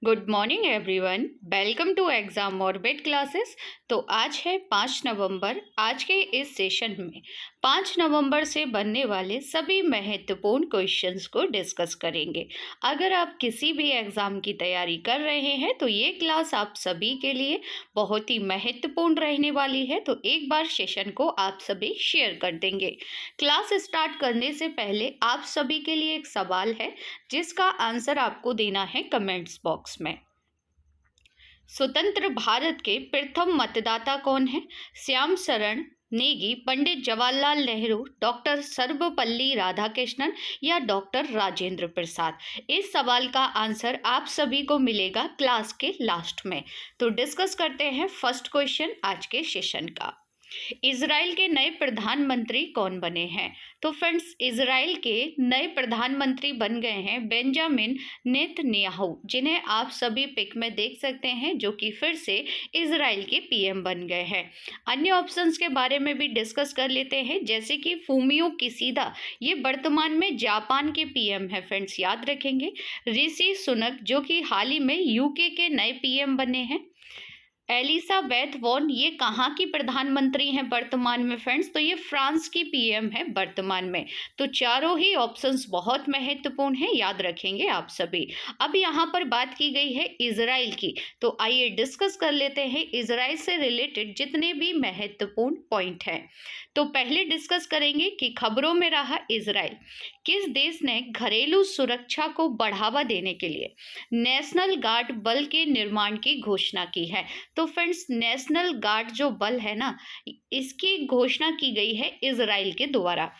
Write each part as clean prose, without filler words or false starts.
Good morning everyone, welcome to exam orbit classes. तो आज है 5 नवंबर। आज के इस सेशन में 5 नवंबर से बनने वाले सभी महत्वपूर्ण क्वेश्चंस को डिस्कस करेंगे। अगर आप किसी भी एग्ज़ाम की तैयारी कर रहे हैं तो ये क्लास आप सभी के लिए बहुत ही महत्वपूर्ण रहने वाली है। तो एक बार सेशन को आप सभी शेयर कर देंगे। क्लास स्टार्ट करने से पहले आप सभी के लिए एक सवाल है जिसका आंसर आपको देना है कमेंट्स बॉक्स में। स्वतंत्र भारत के प्रथम मतदाता कौन है? श्याम शरण नेगी, पंडित जवाहरलाल नेहरू, डॉक्टर सर्वपल्ली राधाकृष्णन या डॉक्टर राजेंद्र प्रसाद? इस सवाल का आंसर आप सभी को मिलेगा क्लास के लास्ट में। तो डिस्कस करते हैं फर्स्ट क्वेश्चन आज के सेशन का। इजराइल के नए प्रधानमंत्री कौन बने हैं? तो फ्रेंड्स, इजराइल के नए प्रधानमंत्री बन गए हैं बेंजामिन नेतन्याहू, जिन्हें आप सभी पिक में देख सकते हैं, जो कि फिर से इजराइल के पीएम बन गए हैं। अन्य ऑप्शंस के बारे में भी डिस्कस कर लेते हैं, जैसे कि फूमियो किसीदा, ये वर्तमान में जापान के पीएम है फ्रेंड्स, याद रखेंगे। ऋषि सुनक, जो कि हाल ही में यूके के नए पीएम बने हैं। एलिजाबेथ वॉर्न, ये कहाँ की प्रधानमंत्री हैं वर्तमान में फ्रेंड्स? तो ये फ्रांस की पीएम है वर्तमान में। तो चारों ही ऑप्शंस बहुत महत्वपूर्ण हैं, याद रखेंगे आप सभी। अब यहाँ पर बात की गई है इजराइल की, तो आइए डिस्कस कर लेते हैं इजराइल से रिलेटेड जितने भी महत्वपूर्ण पॉइंट हैं। तो पहले डिस्कस करेंगे कि खबरों में रहा इजराइल। किस देश ने घरेलू सुरक्षा को बढ़ावा देने के लिए नेशनल गार्ड बल के निर्माण की घोषणा की है? तो फ्रेंड्स, नेशनल गार्ड जो बल है ना, इसकी घोषणा की गई है इजराइल के द्वारा।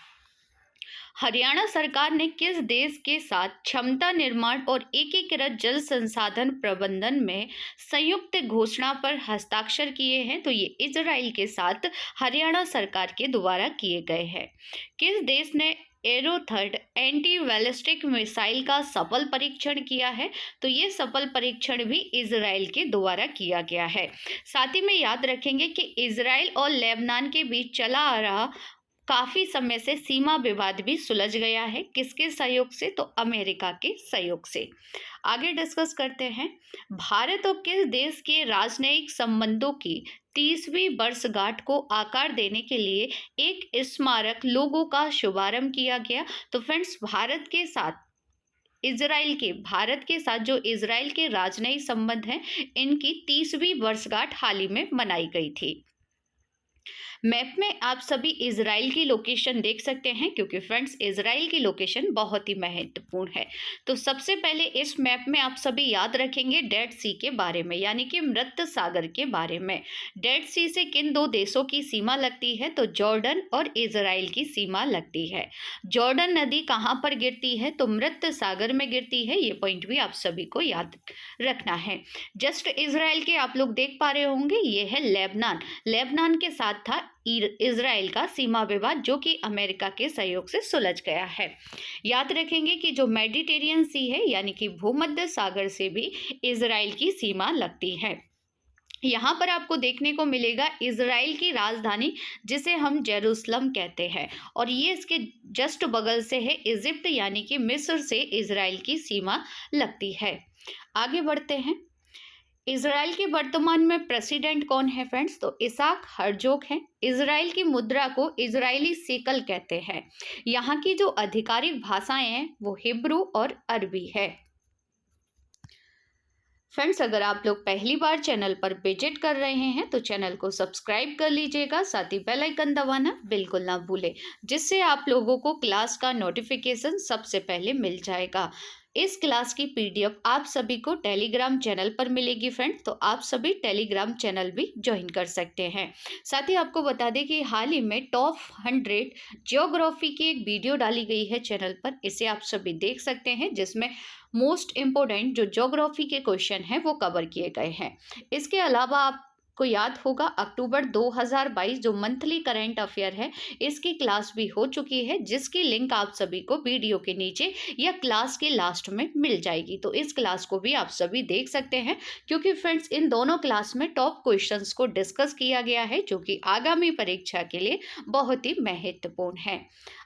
हरियाणा सरकार ने किस देश के साथ क्षमता निर्माण और एकीकृत जल संसाधन प्रबंधन में संयुक्त घोषणा पर हस्ताक्षर किए हैं? तो ये इजराइल के साथ हरियाणा सरकार के द्वारा किए गए हैं। किस देश ने arrow third anti ballistic missile का सफल परीक्षण किया है? तो ये सफल परीक्षण भी इजराइल के द्वारा किया गया है। साथ ही में याद रखेंगे कि इजराइल और लेबनान के बीच चला आ रहा काफी समय से सीमा विवाद भी सुलझ गया है। किसके सहयोग से? तो अमेरिका के सहयोग से। आगे डिस्कस करते हैं, भारत और किस देश के राजनयिक संबंधों की 30वीं वर्षगांठ को आकार देने के लिए एक स्मारक लोगो का शुभारंभ किया गया? तो फ्रेंड्स, भारत के साथ जो इजराइल के राजनयिक संबंध हैं, इनकी 30वीं वर्षगांठ हाल ही में मनाई गई थी। मैप में आप सभी इजराइल की लोकेशन देख सकते हैं, क्योंकि फ्रेंड्स इजराइल की लोकेशन बहुत ही महत्वपूर्ण है। तो सबसे पहले इस मैप में आप सभी याद रखेंगे डेड सी के बारे में, यानी कि मृत सागर के बारे में। डेड सी से किन दो देशों की सीमा लगती है? तो जॉर्डन और इजराइल की सीमा लगती है। जॉर्डन नदी कहाँ पर गिरती है? तो मृत सागर में गिरती है। ये पॉइंट भी आप सभी को याद रखना है। जस्ट इजराइल के आप लोग देख पा रहे होंगे, ये है लेबनान। लेबनान के साथ था इजराइल का सीमा विवाद, जो कि अमेरिका के सहयोग से सुलझ गया है। याद रखेंगे कि जो मेडिटेरियन सी है, यानी कि भूमध्य सागर से भी इजराइल की सीमा लगती है। यहाँ पर आपको देखने को मिलेगा इजराइल की राजधानी, जिसे हम जेरूसलम कहते हैं, और ये इसके जस्ट बगल से है इजिप्ट, यानी कि मिस्र से इजराइल की सीमा लगती है। आगे बढ़ते हैं, इजराइल के वर्तमान में प्रेसिडेंट कौन है फ्रेंड्स? तो इसाक हर्जोग हैं। इजराइल की मुद्रा को इजरायली सेकल कहते हैं। यहाँ की जो आधिकारिक भाषाएं हैं वो हिब्रू और अरबी है। फ्रेंड्स, अगर आप लोग पहली बार चैनल पर विजिट कर रहे हैं तो चैनल को सब्सक्राइब कर लीजिएगा, साथ ही बेल आइकन दबाना बिल्कुल ना भूलें, जिससे आप लोगों को क्लास का नोटिफिकेशन सबसे पहले मिल जाएगा। इस क्लास की पीडीएफ आप सभी को टेलीग्राम चैनल पर मिलेगी फ्रेंड्स, तो आप सभी टेलीग्राम चैनल भी ज्वाइन कर सकते हैं। साथ ही आपको बता दें कि हाल ही में टॉप 100 ज्योग्राफी की एक वीडियो डाली गई है चैनल पर, इसे आप सभी देख सकते हैं, जिसमें मोस्ट इम्पोर्टेंट जो ज्योग्राफी के क्वेश्चन हैं वो कवर किए गए हैं। इसके अलावा आपको याद होगा अक्टूबर 2022 जो मंथली करंट अफेयर है, इसकी क्लास भी हो चुकी है, जिसकी लिंक आप सभी को वीडियो के नीचे या क्लास के लास्ट में मिल जाएगी। तो इस क्लास को भी आप सभी देख सकते हैं, क्योंकि फ्रेंड्स इन दोनों क्लास में टॉप क्वेश्चंस को डिस्कस किया गया है, जो कि आगामी परीक्षा के लिए बहुत ही महत्वपूर्ण है।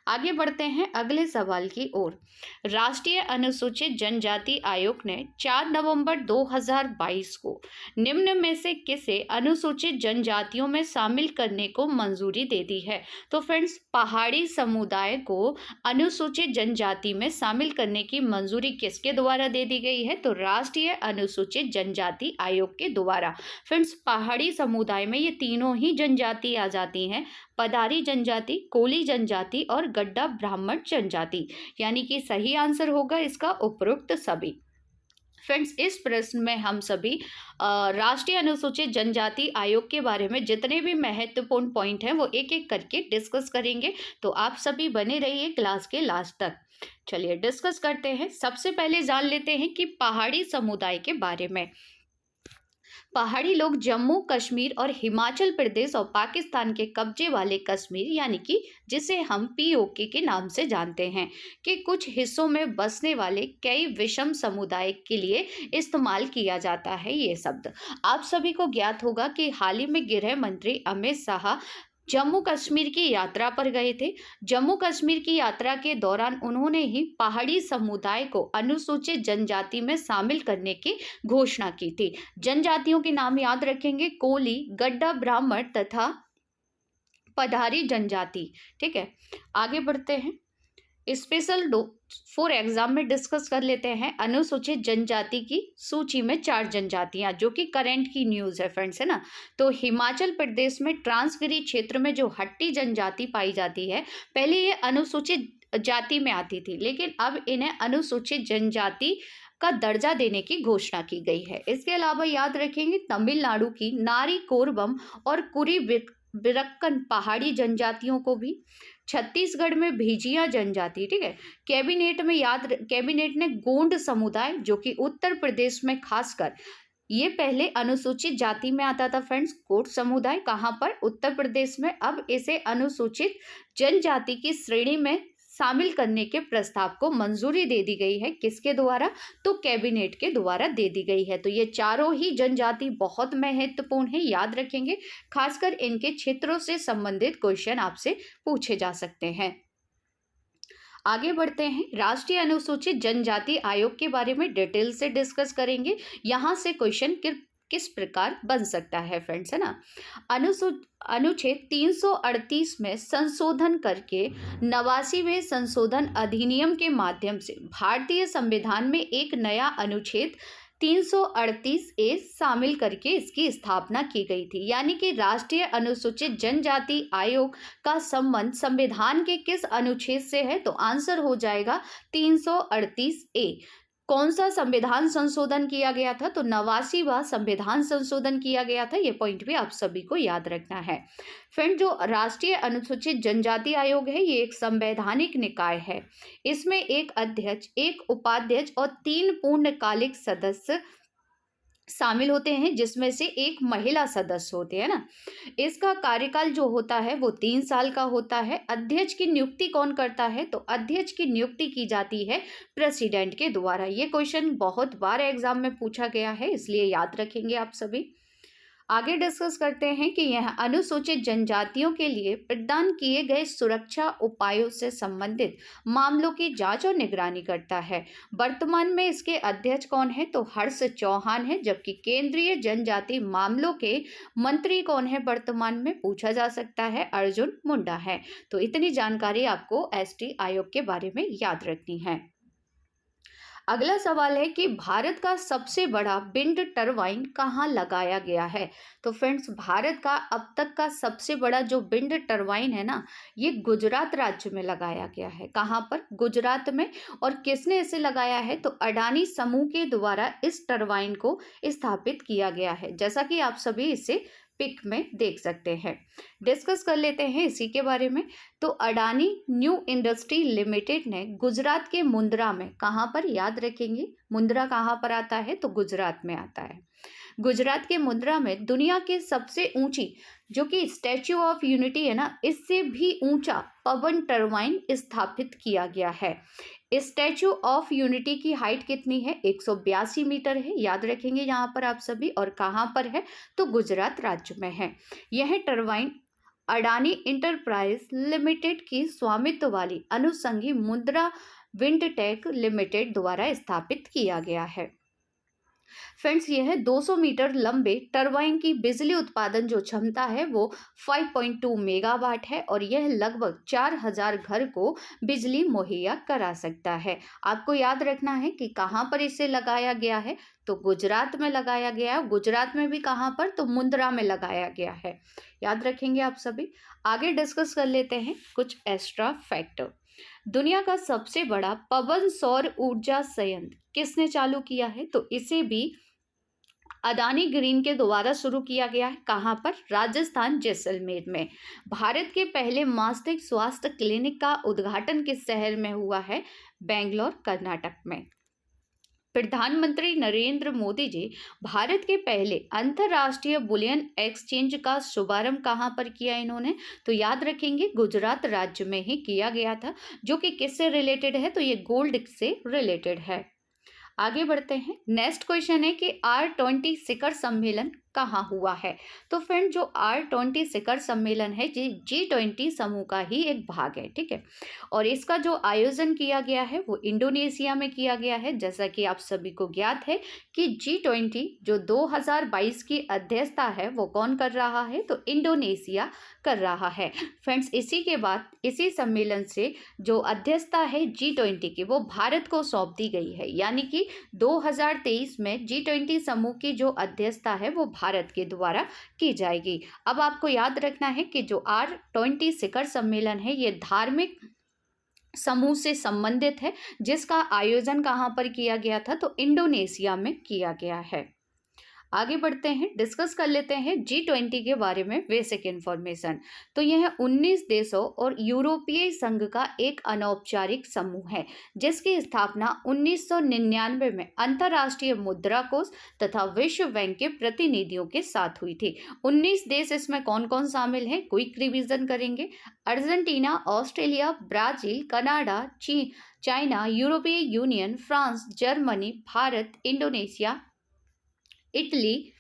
आगे बढ़ते हैं अगले सवाल की ओर। राष्ट्रीय अनुसूचित जनजाति आयोग ने 4 नवंबर 2022 को निम्न में से किसे अनुसूचित जनजातियों में शामिल करने को मंजूरी दे दी है? तो फ्रेंड्स, पहाड़ी समुदाय को अनुसूचित जनजाति में शामिल करने की मंजूरी किसके द्वारा दे दी गई है? तो राष्ट्रीय अनुसूचित जनजाति आयोग के द्वारा। फ्रेंड्स, पहाड़ी समुदाय में ये तीनों ही जनजाति आ जाती हैं, पदारी जनजाति, कोली जनजाति और गड्ढा ब्राह्मण जनजाति, यानी कि सही आंसर होगा इसका उपरोक्त सभी। फ्रेंड्स, इस प्रश्न में हम सभी राष्ट्रीय अनुसूचित जनजाति आयोग के बारे में जितने भी महत्वपूर्ण पॉइंट हैं वो एक एक करके डिस्कस करेंगे, तो आप सभी बने रहिए क्लास के लास्ट तक। चलिए डिस्कस करते हैं। सबसे पहले जान लेते हैं कि पहाड़ी समुदाय के बारे में। पहाड़ी लोग जम्मू कश्मीर और हिमाचल प्रदेश और पाकिस्तान के कब्जे वाले कश्मीर, यानी कि जिसे हम पीओके के नाम से जानते हैं, कि कुछ हिस्सों में बसने वाले कई विषम समुदाय के लिए इस्तेमाल किया जाता है ये शब्द। आप सभी को ज्ञात होगा कि हाल ही में गृह मंत्री अमित शाह जम्मू कश्मीर की यात्रा पर गए थे। जम्मू कश्मीर की यात्रा के दौरान उन्होंने ही पहाड़ी समुदाय को अनुसूचित जनजाति में शामिल करने की घोषणा की थी। जनजातियों के नाम याद रखेंगे, कोली, गड्ढा ब्राह्मण तथा पधारी जनजाति। ठीक है, आगे बढ़ते हैं। स्पेशल 4 एग्जाम में डिस्कस कर लेते हैं अनुसूचित जनजाति की सूची में 4 जनजातियां, जो कि करंट की न्यूज़ है फ्रेंड्स, है ना। तो हिमाचल प्रदेश में ट्रांसगिरी क्षेत्र में जो हट्टी जनजाति पाई जाती है, पहले ये अनुसूचित जाति में आती थी, लेकिन अब इन्हें अनुसूचित जनजाति का दर्जा देने की घोषणा की गई है। इसके अलावा याद रखेंगे तमिलनाडु की नारी कोरबम और कुरी बिरक्कन पहाड़ी जनजातियों को भी। छत्तीसगढ़ में भीजिया जनजाति। ठीक है, कैबिनेट ने गोंड समुदाय, जो कि उत्तर प्रदेश में खासकर ये पहले अनुसूचित जाति में आता था फ्रेंड्स, गोंड समुदाय कहाँ पर? उत्तर प्रदेश में। अब इसे अनुसूचित जनजाति की श्रेणी में शामिल करने के प्रस्ताव को मंजूरी दे दी गई है। किसके द्वारा? तो कैबिनेट के द्वारा दे दी गई है। तो ये चारों ही जनजाति बहुत महत्वपूर्ण है, याद रखेंगे। खासकर इनके क्षेत्रों से संबंधित क्वेश्चन आपसे पूछे जा सकते हैं। आगे बढ़ते हैं। राष्ट्रीय अनुसूचित जनजाति आयोग के बारे में डिटेल से डिस्कस करेंगे। यहाँ से क्वेश्चन किस प्रकार बन सकता है फ्रेंड्स, है ना। अनुच्छेद 338 में संशोधन करके 89वें संशोधन अधिनियम के माध्यम से भारतीय संविधान में एक नया अनुच्छेद 338A शामिल करके इसकी स्थापना की गई थी। यानी कि राष्ट्रीय अनुसूचित जनजाति आयोग का संबंध संविधान के किस अनुच्छेद से है? तो आंसर हो जाएगा 338A। कौन सा संविधान संशोधन किया गया था? तो 89वां संविधान संशोधन किया गया था। ये पॉइंट भी आप सभी को याद रखना है। फ्रेंड, जो राष्ट्रीय अनुसूचित जनजाति आयोग है, ये एक संवैधानिक निकाय है। इसमें एक अध्यक्ष, एक उपाध्यक्ष और 3 पूर्णकालिक सदस्य शामिल होते हैं, जिसमें से एक महिला सदस्य होते हैं ना। इसका कार्यकाल जो होता है वो 3 साल का होता है। अध्यक्ष की नियुक्ति कौन करता है? तो अध्यक्ष की नियुक्ति की जाती है प्रेसिडेंट के द्वारा। ये क्वेश्चन बहुत बार एग्जाम में पूछा गया है, इसलिए याद रखेंगे आप सभी। आगे डिस्कस करते हैं कि यह अनुसूचित जनजातियों के लिए प्रदान किए गए सुरक्षा उपायों से संबंधित मामलों की जांच और निगरानी करता है। वर्तमान में इसके अध्यक्ष कौन है? तो हर्ष चौहान है। जबकि केंद्रीय जनजाति मामलों के मंत्री कौन है वर्तमान में? पूछा जा सकता है, अर्जुन मुंडा है। तो इतनी जानकारी आपको एसटी आयोग के बारे में याद रखनी है। अगला सवाल है कि भारत का सबसे बड़ा विंड टरबाइन कहाँ लगाया गया है? तो फ्रेंड्स, भारत का अब तक का सबसे बड़ा जो विंड टरबाइन है ना, ये गुजरात राज्य में लगाया गया है। कहाँ पर? गुजरात में। और किसने इसे लगाया है? तो अडानी समूह के द्वारा इस टरबाइन को स्थापित किया गया है, जैसा कि आप सभी इसे पिक में देख सकते हैं। डिस्कस कर लेते हैं इसी के बारे में। तो अडानी न्यू इंडस्ट्री लिमिटेड ने गुजरात के मुंद्रा में, कहाँ पर? याद रखेंगे, मुंद्रा कहाँ पर आता है? तो गुजरात में आता है। गुजरात के मुंद्रा में दुनिया के सबसे ऊंची, जो कि स्टैच्यू ऑफ यूनिटी है ना, इससे भी ऊंचा पवन टरबाइन स्थापित किया गया है। स्टैच्यू ऑफ यूनिटी की हाइट कितनी है? 182 मीटर है, याद रखेंगे यहाँ पर आप सभी। और कहाँ पर है? तो गुजरात राज्य में है। यह टरबाइन अडानी इंटरप्राइज लिमिटेड की स्वामित्व वाली अनुषंगी मुद्रा विंडटेक लिमिटेड द्वारा स्थापित किया गया है। फ्रेंड्स, यह 200 मीटर लंबे टरबाइन की बिजली उत्पादन जो क्षमता है वो 5.2 मेगावाट है और यह लगभग 4000 घर को बिजली मुहैया करा सकता है। आपको याद रखना है कि कहाँ पर इसे लगाया गया है, तो गुजरात में लगाया गया है। गुजरात में भी कहाँ पर, तो मुंद्रा में लगाया गया है। याद रखेंगे आप सभी। आगे डिस्कस कर लेते हैं कुछ एक्स्ट्रा फैक्ट। दुनिया का सबसे बड़ा पवन सौर ऊर्जा संयंत्र किसने चालू किया है, तो इसे भी अदानी ग्रीन के द्वारा शुरू किया गया है। कहाँ पर, राजस्थान जैसलमेर में। भारत के पहले मासिक स्वास्थ्य क्लिनिक का उद्घाटन किस शहर में हुआ है, बेंगलोर कर्नाटक में। प्रधानमंत्री नरेंद्र मोदी जी भारत के पहले अंतर्राष्ट्रीय बुलियन एक्सचेंज का शुभारंभ कहाँ पर किया इन्होंने, तो याद रखेंगे गुजरात राज्य में ही किया गया था, जो कि किससे रिलेटेड है, तो ये गोल्ड से रिलेटेड है। आगे बढ़ते हैं। नेक्स्ट क्वेश्चन है कि R20 शिखर सम्मेलन कहाँ हुआ है, तो फ्रेंड जो R20 शिखर सम्मेलन है G20 समूह का ही एक भाग है, ठीक है। और इसका जो आयोजन किया गया है वो इंडोनेशिया में किया गया है। जैसा कि आप सभी को ज्ञात है कि G20 जो 2022 की अध्यक्षता है वो कौन कर रहा है, तो इंडोनेशिया कर रहा है। फ्रेंड्स, इसी के बाद इसी सम्मेलन से जो अध्यक्षता है G20 की वो भारत को सौंप दी गई है, यानी कि 2023 में G20 समूह की जो अध्यक्षता है वो भारत के द्वारा की जाएगी। अब आपको याद रखना है कि जो R20 शिखर सम्मेलन है ये धार्मिक समूह से संबंधित है, जिसका आयोजन कहाँ पर किया गया था, तो इंडोनेशिया में किया गया है। आगे बढ़ते हैं, डिस्कस कर लेते हैं G20 के बारे में बेसिक इन्फॉर्मेशन। तो यह 19 देशों और यूरोपीय संघ का एक अनौपचारिक समूह है, जिसकी स्थापना 1999 में अंतर्राष्ट्रीय मुद्रा कोष तथा विश्व बैंक के प्रतिनिधियों के साथ हुई थी। 19 देश इसमें कौन कौन शामिल है, क्विक रिवीजन करेंगे। Argentina, Australia, Brazil, Canada, China, यूरोपीय union, France, Germany, Bharat, Indonesia, Italy,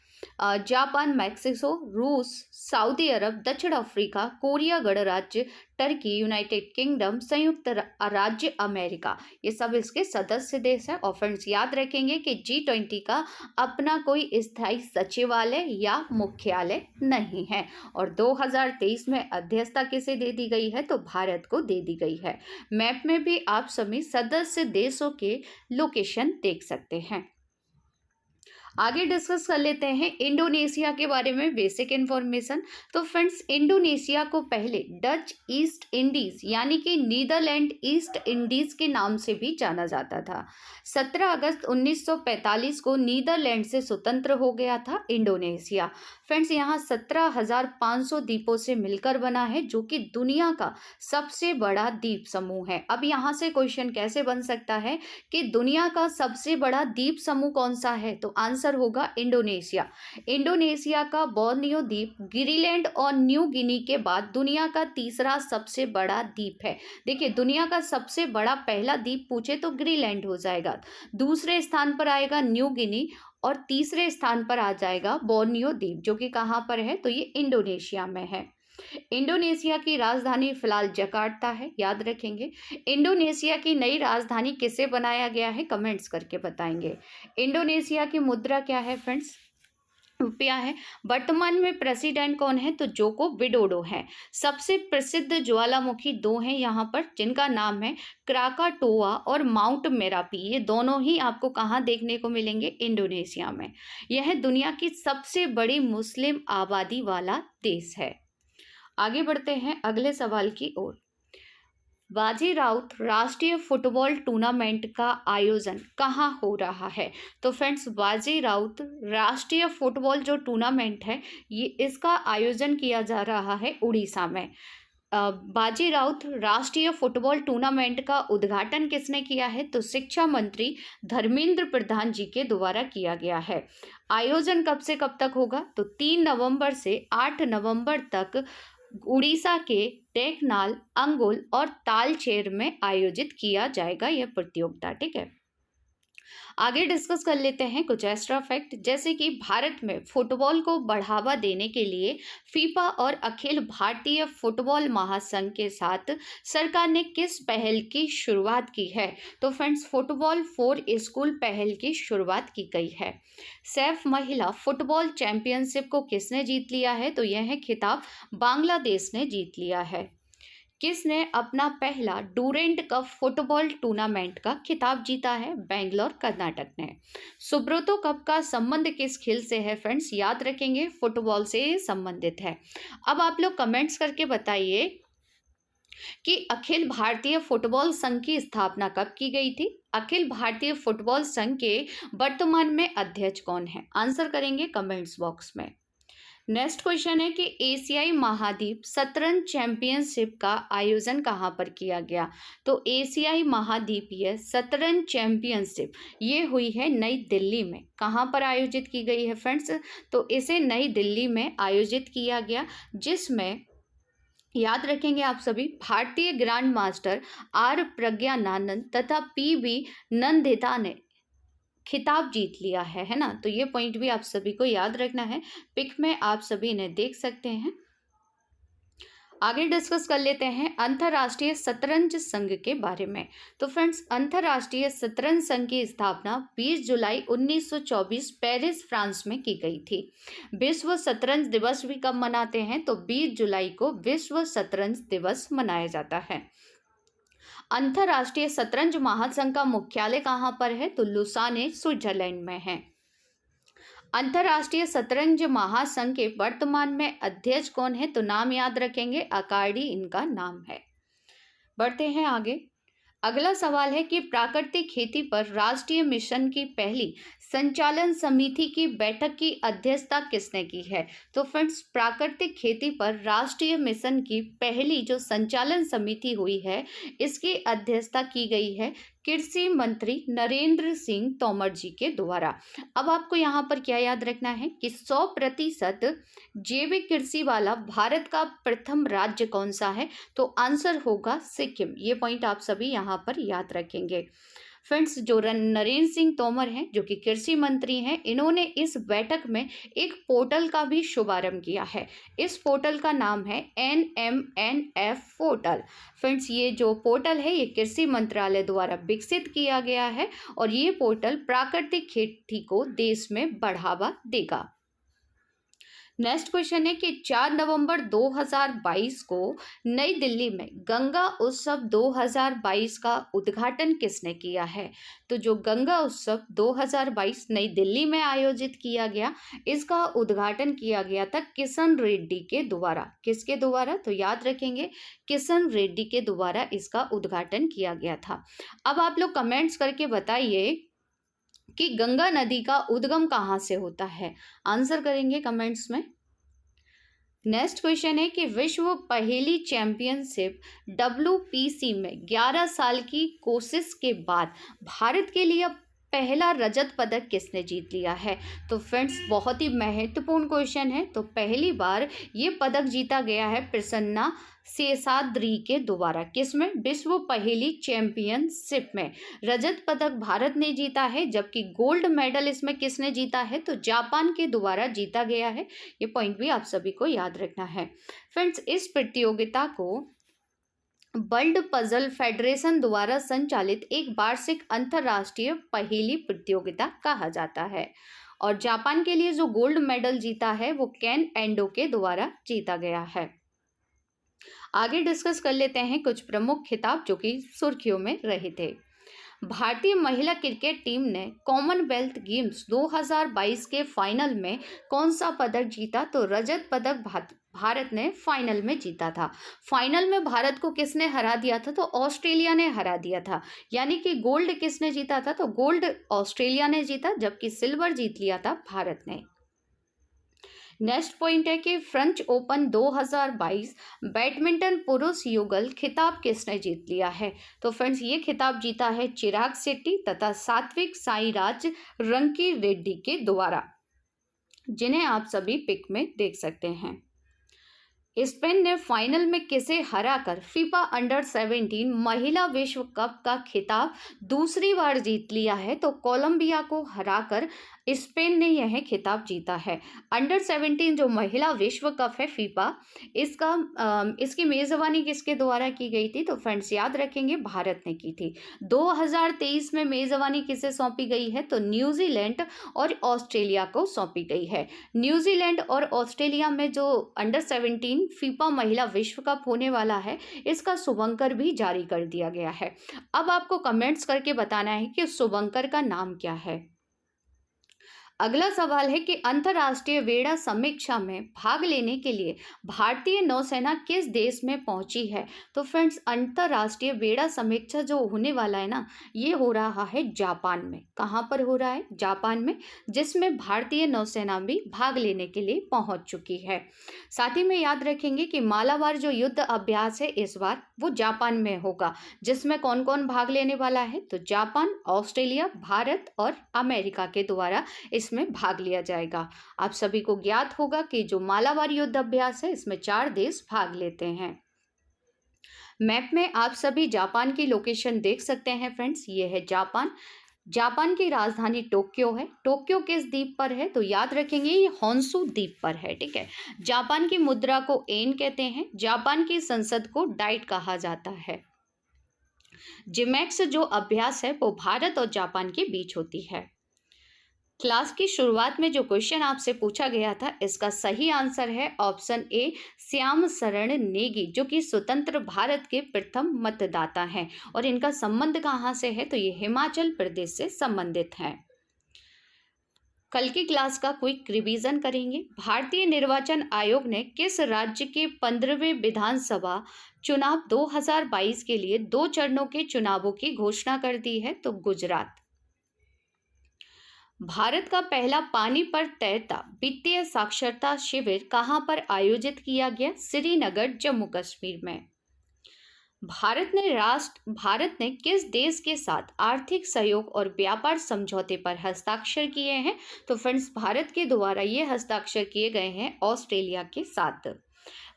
Japan, Mexico, रूस, सऊदी अरब, दक्षिण अफ्रीका, कोरिया गणराज्य, टर्की, यूनाइटेड किंगडम, संयुक्त राज्य अमेरिका, ये सब इसके सदस्य देश हैं। और फ्रेंड्स याद रखेंगे कि G20 का अपना कोई स्थायी सचिवालय या मुख्यालय नहीं है। और 2023 में अध्यक्षता किसे दे दी गई है, तो भारत को दे दी गई है। मैप में भी आप सभी सदस्य देशों के लोकेशन देख सकते हैं। आगे डिस्कस कर लेते हैं इंडोनेशिया के बारे में बेसिक इन्फॉर्मेशन। तो फ्रेंड्स, इंडोनेशिया को पहले डच ईस्ट इंडीज यानी कि नीदरलैंड ईस्ट इंडीज के नाम से भी जाना जाता था। 17 अगस्त 1945 को नीदरलैंड से स्वतंत्र हो गया था इंडोनेशिया। फ्रेंड्स, यहाँ 17,500 द्वीपों से मिलकर बना है, जो कि दुनिया का सबसे बड़ा द्वीप समूह है। अब यहाँ से क्वेश्चन कैसे बन सकता है कि दुनिया का सबसे बड़ा द्वीप समूह कौन सा है, तो आंसर होगा इंडोनेशिया। इंडोनेशिया का बोर्नियो द्वीप ग्रीनलैंड और न्यू गिनी के बाद दुनिया का तीसरा सबसे बड़ा द्वीप है। देखिए, दुनिया का सबसे बड़ा पहला द्वीप पूछे तो ग्रीनलैंड हो जाएगा, दूसरे स्थान पर आएगा न्यू गिनी और तीसरे स्थान पर आ जाएगा बोर्नियो द्वीप, जो कि कहाँ पर है, तो ये इंडोनेशिया में है। इंडोनेशिया की राजधानी फिलहाल जकार्ता है, याद रखेंगे। इंडोनेशिया की नई राजधानी किसे बनाया गया है, कमेंट्स करके बताएंगे। इंडोनेशिया की मुद्रा क्या है फ्रेंड्स, रुपया है। वर्तमान में प्रेसिडेंट कौन है, तो जोको विडोडो है। सबसे प्रसिद्ध ज्वालामुखी दो हैं यहाँ पर, जिनका नाम है क्राकाटोआ और माउंट मेरापी। ये दोनों ही आपको कहाँ देखने को मिलेंगे, इंडोनेशिया में। यह दुनिया की सबसे बड़ी मुस्लिम आबादी वाला देश है। आगे बढ़ते हैं अगले सवाल की ओर। बाजी राउत राष्ट्रीय फुटबॉल टूर्नामेंट का आयोजन कहाँ हो रहा है, तो फ्रेंड्स बाजी राउत राष्ट्रीय फुटबॉल जो टूर्नामेंट है ये इसका आयोजन किया जा रहा है उड़ीसा में। बाजी राउत राष्ट्रीय फुटबॉल टूर्नामेंट का उद्घाटन किसने किया है, तो शिक्षा मंत्री धर्मेंद्र प्रधान जी के द्वारा किया गया है। आयोजन कब से कब तक होगा, तो 3 नवंबर से 8 नवंबर तक उड़ीसा के ढेंकनाल, अंगुल और तालचेर में आयोजित किया जाएगा यह प्रतियोगिता, ठीक है। आगे डिस्कस कर लेते हैं कुछ एक्स्ट्रा फैक्ट, जैसे कि भारत में फुटबॉल को बढ़ावा देने के लिए फीफा और अखिल भारतीय फुटबॉल महासंघ के साथ सरकार ने किस पहल की शुरुआत की है। तो फ्रेंड्स, फुटबॉल फॉर स्कूल पहल की शुरुआत की गई है। सैफ महिला फुटबॉल चैंपियनशिप को किसने जीत लिया है। तो यह खिताब बांग्लादेश ने जीत लिया है। किसने अपना पहला डूरेंट कप फुटबॉल टूर्नामेंट का खिताब जीता है। बेंगलोर कर्नाटक ने। सुब्रतो कप का संबंध किस खेल से है। फ्रेंड्स, याद रखेंगे फुटबॉल से संबंधित है। अब आप लोग कमेंट्स करके बताइए कि अखिल भारतीय फुटबॉल संघ की स्थापना कब की गई थी। अखिल भारतीय फुटबॉल संघ के वर्तमान में अध्यक्ष कौन है। आंसर करेंगे कमेंट्स बॉक्स में। नेक्स्ट क्वेश्चन है कि एशियाई महाद्वीप शतरंज चैंपियनशिप का आयोजन कहाँ पर किया गया। तो एशियाई महाद्वीपीय शतरंज चैंपियनशिप ये हुई है नई दिल्ली में। कहाँ पर आयोजित की गई है फ्रेंड्स। तो इसे नई दिल्ली में आयोजित किया गया, जिसमें याद रखेंगे आप सभी भारतीय ग्रैंड मास्टर आर प्रज्ञानंद तथा पी नंदिता ने खिताब जीत लिया है ना। तो ये पॉइंट भी आप सभी को याद रखना है। पिक में आप सभी इन्हें देख सकते हैं। आगे डिस्कस कर लेते हैं अंतर्राष्ट्रीय शतरंज संघ के बारे में। तो फ्रेंड्स, अंतर्राष्ट्रीय शतरंज संघ की स्थापना 20 जुलाई 1924 पेरिस फ्रांस में की गई थी। विश्व शतरंज दिवस भी कब मनाते हैं। तो 20 जुलाई को विश्व शतरंज दिवस मनाया जाता है। अंतर्राष्ट्रीय शतरंज महासंघ का मुख्यालय कहाँ पर है। तो लुसाने स्विट्जरलैंड में है। अंतर्राष्ट्रीय शतरंज महासंघ के वर्तमान में अध्यक्ष कौन है। तो नाम याद रखेंगे, अकार्डी इनका नाम है। बढ़ते हैं आगे। अगला सवाल है कि प्राकृतिक खेती पर राष्ट्रीय मिशन की पहली संचालन समिति की बैठक की अध्यक्षता किसने की है। तो फ्रेंड्स, प्राकृतिक खेती पर राष्ट्रीय मिशन की पहली जो संचालन समिति हुई है, इसकी अध्यक्षता की गई है कृषि मंत्री नरेंद्र सिंह तोमर जी के द्वारा। अब आपको यहाँ पर क्या याद रखना है कि 100% जैविक कृषि वाला भारत का प्रथम राज्य कौन सा है। तो आंसर होगा सिक्किम। ये पॉइंट आप सभी यहाँ पर याद रखेंगे। फ्रेंड्स, जो नरेंद्र सिंह तोमर हैं, जो कि कृषि मंत्री हैं, इन्होंने इस बैठक में एक पोर्टल का भी शुभारंभ किया है। इस पोर्टल का नाम है NMNF पोर्टल। फ्रेंड्स, ये जो पोर्टल है ये कृषि मंत्रालय द्वारा विकसित किया गया है और ये पोर्टल प्राकृतिक खेती को देश में बढ़ावा देगा। नेक्स्ट क्वेश्चन है कि 4 नवंबर 2022 को नई दिल्ली में गंगा उत्सव 2022 का उद्घाटन किसने किया है। तो जो गंगा उत्सव 2022 नई दिल्ली में आयोजित किया गया, इसका उद्घाटन किया गया था किशन रेड्डी के द्वारा। किसके द्वारा। तो याद रखेंगे किशन रेड्डी के द्वारा इसका उद्घाटन किया गया था। अब आप लोग कमेंट्स करके बताइए कि गंगा नदी का उद्गम कहाँ से होता है। आंसर करेंगे कमेंट्स में। नेक्स्ट क्वेश्चन है कि विश्व पहेली चैंपियनशिप WPC में 11 साल की कोशिश के बाद भारत के लिए पहला रजत पदक किसने जीत लिया है। तो फ्रेंड्स, बहुत ही महत्वपूर्ण क्वेश्चन है। तो पहली बार ये पदक जीता गया है प्रसन्ना शेषाद्री के द्वारा। किसमें। विश्व पहेली चैंपियनशिप में रजत पदक भारत ने जीता है, जबकि गोल्ड मेडल इसमें किसने जीता है। तो जापान के द्वारा जीता गया है। ये पॉइंट भी आप सभी को याद रखना है। फ्रेंड्स, इस प्रतियोगिता को वर्ल्ड पजल फेडरेशन द्वारा संचालित एक वार्षिक अंतर्राष्ट्रीय पहेली प्रतियोगिता कहा जाता है। और जापान के लिए जो गोल्ड मेडल जीता है वो केन एंडो के द्वारा जीता गया है। आगे डिस्कस कर लेते हैं कुछ प्रमुख खिताब जो कि सुर्खियों में रहे थे। भारतीय महिला क्रिकेट टीम ने कॉमनवेल्थ गेम्स 2022 के फाइनल में कौन सा पदक जीता। तो रजत पदक भारत ने फाइनल में जीता था। फाइनल में भारत को किसने हरा दिया था। तो ऑस्ट्रेलिया ने हरा दिया था। यानी कि गोल्ड किसने जीता था। तो गोल्ड ऑस्ट्रेलिया ने जीता, जबकि सिल्वर जीत लिया था भारत ने। नेक्स्ट पॉइंट है कि फ्रेंच ओपन 2022 बैडमिंटन पुरुष युगल खिताब किसने जीत लिया है। तो फ्रेंड्स, ये खिताब जीता है चिराग शेट्टी तथा सात्विक साईराज रंकी रेड्डी के द्वारा, जिन्हें आप सभी पिक में देख सकते हैं। स्पेन ने फाइनल में किसे हराकर फीफा अंडर 17 महिला विश्व कप का खिताब दूसरी बार जीत लिया है? तो कोलंबिया को हराकर स्पेन ने यह खिताब जीता है। अंडर 17 जो महिला विश्व कप है फीफा, इसकी मेजबानी किसके द्वारा की गई थी? तो फ्रेंड्स याद रखेंगे, भारत ने की थी। 2023 में मेजबानी किसे सौंपी गई है? तो न्यूजीलैंड और ऑस्ट्रेलिया को सौंपी गई है। न्यूजीलैंड और ऑस्ट्रेलिया में जो अंडर 17 फीफा महिला विश्व कप होने वाला है, इसका शुभंकर भी जारी कर दिया गया है। अब आपको कमेंट्स करके बताना है कि उस शुभंकर का नाम क्या है। अगला सवाल है कि अंतर्राष्ट्रीय वेड़ा समीक्षा में भाग लेने के लिए भारतीय नौसेना किस देश में पहुंची है? तो फ्रेंड्स, अंतर्राष्ट्रीय वेड़ा समीक्षा जो होने वाला है ना, ये हो रहा है जापान में। कहाँ पर हो रहा है? जापान में, जिसमें भारतीय नौसेना भी भाग लेने के लिए पहुंच चुकी है। साथ ही में याद रखेंगे कि मालाबार जो युद्ध अभ्यास है इस बार वो जापान में होगा, जिसमें कौन कौन भाग लेने वाला है? तो जापान, ऑस्ट्रेलिया, भारत और अमेरिका के द्वारा इसमें भाग लिया जाएगा। आप सभी को ज्ञात होगा कि जो मालाबार युद्ध अभ्यास है इसमें 4 देश भाग लेते हैं। मैप में आप सभी जापान की लोकेशन देख सकते हैं फ्रेंड्स, ये है जापान। जापान की राजधानी टोक्यो है। टोक्यो किस द्वीप पर है? तो याद रखेंगे, ये होन्शु द्वीप पर है। ठीक है। जापान की मुद्रा को एन कहते हैं। जापान की संसद को डाइट कहा जाता है। जिमैक्स जो अभ्यास है वो भारत और जापान के बीच होती है। क्लास की शुरुआत में जो क्वेश्चन आपसे पूछा गया था, इसका सही आंसर है ऑप्शन ए, श्याम शरण नेगी, जो कि स्वतंत्र भारत के प्रथम मतदाता हैं। और इनका संबंध कहाँ से है? तो ये हिमाचल प्रदेश से संबंधित हैं। कल की क्लास का क्विक रिवीजन करेंगे। भारतीय निर्वाचन आयोग ने किस राज्य के 15वें विधानसभा चुनाव 2022 के लिए 2 चरणों के चुनावों की घोषणा कर दी है? तो गुजरात। भारत का पहला पानी पर तैरता वित्तीय साक्षरता शिविर कहाँ पर आयोजित किया गया? श्रीनगर, जम्मू कश्मीर में। भारत ने किस देश के साथ आर्थिक सहयोग और व्यापार समझौते पर हस्ताक्षर किए हैं? तो फ्रेंड्स, भारत के द्वारा ये हस्ताक्षर किए गए हैं ऑस्ट्रेलिया के साथ।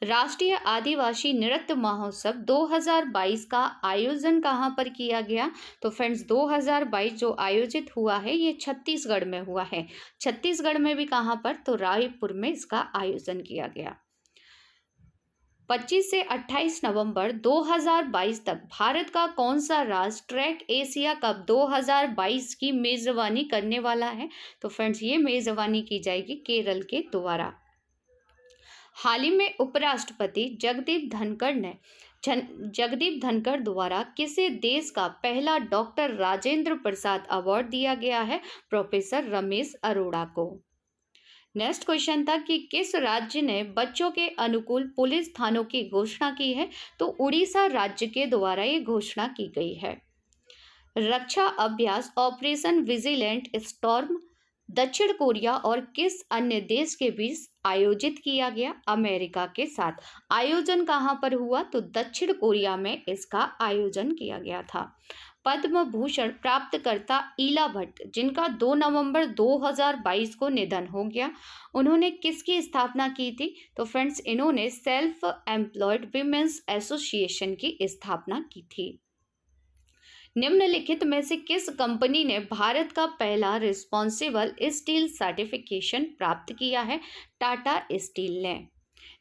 राष्ट्रीय आदिवासी नृत्य महोत्सव 2022 का आयोजन कहाँ पर किया गया? तो फ्रेंड्स, 2022 जो आयोजित हुआ है ये छत्तीसगढ़ में हुआ है। छत्तीसगढ़ में भी कहाँ पर? तो रायपुर में इसका आयोजन किया गया। 25 से 28 नवंबर 2022 तक भारत का कौन सा राज्य ट्रैक एशिया कप 2022 की मेजबानी करने वाला है? तो फ्रेंड्स, ये मेजबानी की जाएगी केरल के द्वारा। हाल ही में उपराष्ट्रपति जगदीप धनखड़ द्वारा किसे देश का पहला डॉक्टर राजेंद्र प्रसाद अवार्ड दिया गया है? प्रोफेसर रमेश अरोड़ा को। नेक्स्ट क्वेश्चन था कि किस राज्य ने बच्चों के अनुकूल पुलिस थानों की घोषणा की है? तो उड़ीसा राज्य के द्वारा ये घोषणा की गई है। रक्षा अभ्यास ऑपरेशन विजिलेंट स्टॉर्म दक्षिण कोरिया और किस अन्य देश के बीच आयोजित किया गया? अमेरिका के साथ। आयोजन कहाँ पर हुआ? तो दक्षिण कोरिया में इसका आयोजन किया गया था। पद्म भूषण प्राप्तकर्ता ईला भट्ट, जिनका 2 नवंबर 2022 को निधन हो गया, उन्होंने किसकी स्थापना की थी? तो फ्रेंड्स, इन्होंने सेल्फ एम्प्लॉयड विमेंस एसोसिएशन की स्थापना की थी। निम्नलिखित में से किस कंपनी ने भारत का पहला रिस्पॉन्सिबल स्टील सर्टिफिकेशन प्राप्त किया है? टाटा स्टील ने।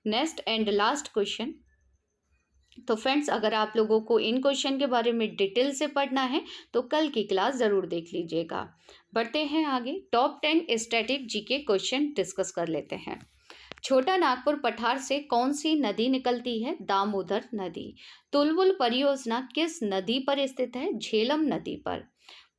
Next and last question. तो फ्रेंड्स, अगर आप लोगों को इन क्वेश्चन के बारे में डिटेल से पढ़ना है तो कल की क्लास जरूर देख लीजिएगा। बढ़ते हैं आगे। Top 10 static GK question discuss कर लेते हैं। छोटा नागपुर पठार से कौन सी नदी निकलती है? दामोदर नदी। तुलबुल परियोजना किस नदी पर स्थित है? झेलम नदी पर।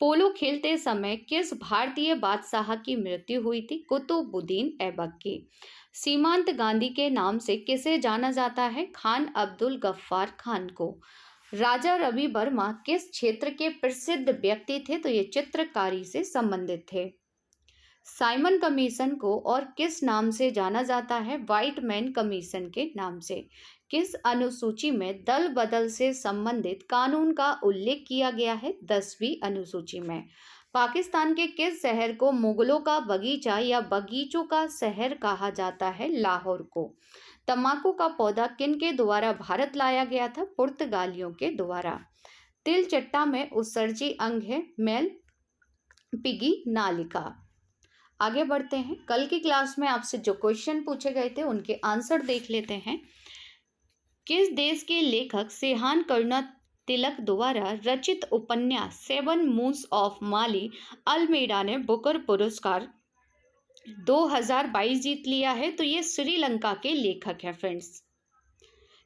पोलो खेलते समय किस भारतीय बादशाह की मृत्यु हुई थी? कुतुबुद्दीन ऐबक की। सीमांत गांधी के नाम से किसे जाना जाता है? खान अब्दुल गफ्फार खान को। राजा रवि वर्मा किस क्षेत्र के प्रसिद्ध व्यक्ति थे? तो ये चित्रकारी से संबंधित थे। साइमन कमीशन को और किस नाम से जाना जाता है? व्हाइट मैन कमीशन के नाम से। किस अनुसूची में दल बदल से संबंधित कानून का उल्लेख किया गया है? 10वीं अनुसूची में। पाकिस्तान के किस शहर को मुगलों का बगीचा या बगीचों का शहर कहा जाता है? लाहौर को। तंबाकू का पौधा किन के द्वारा भारत लाया गया था? पुर्तगालियों के द्वारा। तिल चट्टा में उत्सर्जी अंग है? मेल पिगी नालिका। आगे बढ़ते हैं। कल की क्लास में आपसे जो क्वेश्चन पूछे गए थे उनके आंसर देख लेते हैं। किस देश के लेखक सेहान करुणा तिलक द्वारा रचित उपन्यास seven moons of Maali Almeida ने बुकर पुरस्कार 2022 जीत लिया है? तो ये श्रीलंका के लेखक हैं फ्रेंड्स।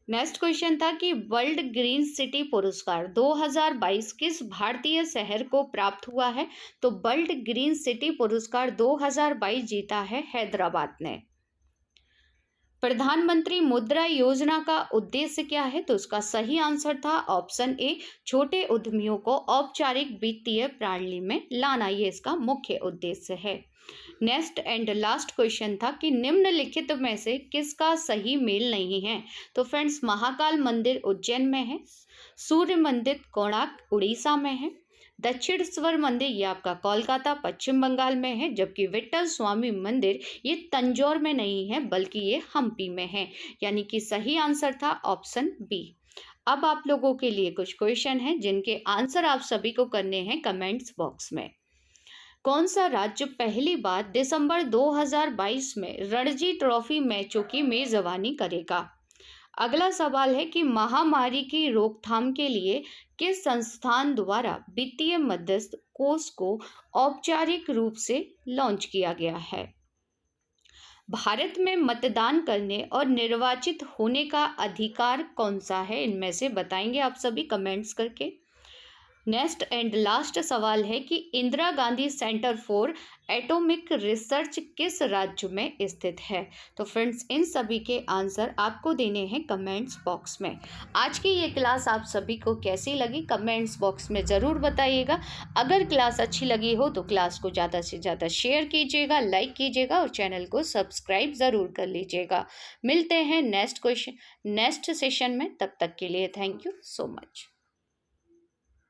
नेक्स्ट क्वेश्चन था कि वर्ल्ड ग्रीन सिटी पुरस्कार 2022 किस भारतीय शहर को प्राप्त हुआ है? तो वर्ल्ड ग्रीन सिटी पुरस्कार 2022 जीता है हैदराबाद ने। प्रधानमंत्री मुद्रा योजना का उद्देश्य क्या है? तो उसका सही आंसर था ऑप्शन ए, छोटे उद्यमियों को औपचारिक वित्तीय प्रणाली में लाना, ये इसका मुख्य उद्देश्य है। नेक्स्ट एंड लास्ट क्वेश्चन था कि निम्नलिखित में से किसका सही मेल नहीं है? तो फ्रेंड्स, महाकाल मंदिर उज्जैन में है, सूर्य मंदिर कोणार्क उड़ीसा में है, दक्षिणेश्वर मंदिर ये आपका कोलकाता पश्चिम बंगाल में है, जबकि विट्ठल स्वामी मंदिर ये तंजौर में नहीं है बल्कि ये हम्पी में है। यानी कि सही आंसर था ऑप्शन बी। अब आप लोगों के लिए कुछ क्वेश्चन हैं जिनके आंसर आप सभी को करने हैं कमेंट्स बॉक्स में। कौन सा राज्य पहली बार दिसंबर 2022 में रणजी ट्रॉफी मैचों की मेजबानी करेगा? अगला सवाल है कि महामारी की रोकथाम के लिए किस संस्थान द्वारा वित्तीय मध्यस्थ कोष को औपचारिक रूप से लॉन्च किया गया है? भारत में मतदान करने और निर्वाचित होने का अधिकार कौन सा है? इनमें से बताएंगे आप सभी कमेंट्स करके। नेक्स्ट एंड लास्ट सवाल है कि Indira Gandhi centre for atomic research किस राज्य में स्थित है? तो फ्रेंड्स, इन सभी के आंसर आपको देने हैं कमेंट्स बॉक्स में। आज की ये क्लास आप सभी को कैसी लगी कमेंट्स बॉक्स में ज़रूर बताइएगा। अगर क्लास अच्छी लगी हो तो क्लास को ज़्यादा से ज़्यादा शेयर कीजिएगा, लाइक कीजिएगा और चैनल को सब्सक्राइब ज़रूर कर लीजिएगा। मिलते हैं नेक्स्ट सेशन में, तब तक के लिए थैंक यू सो मच।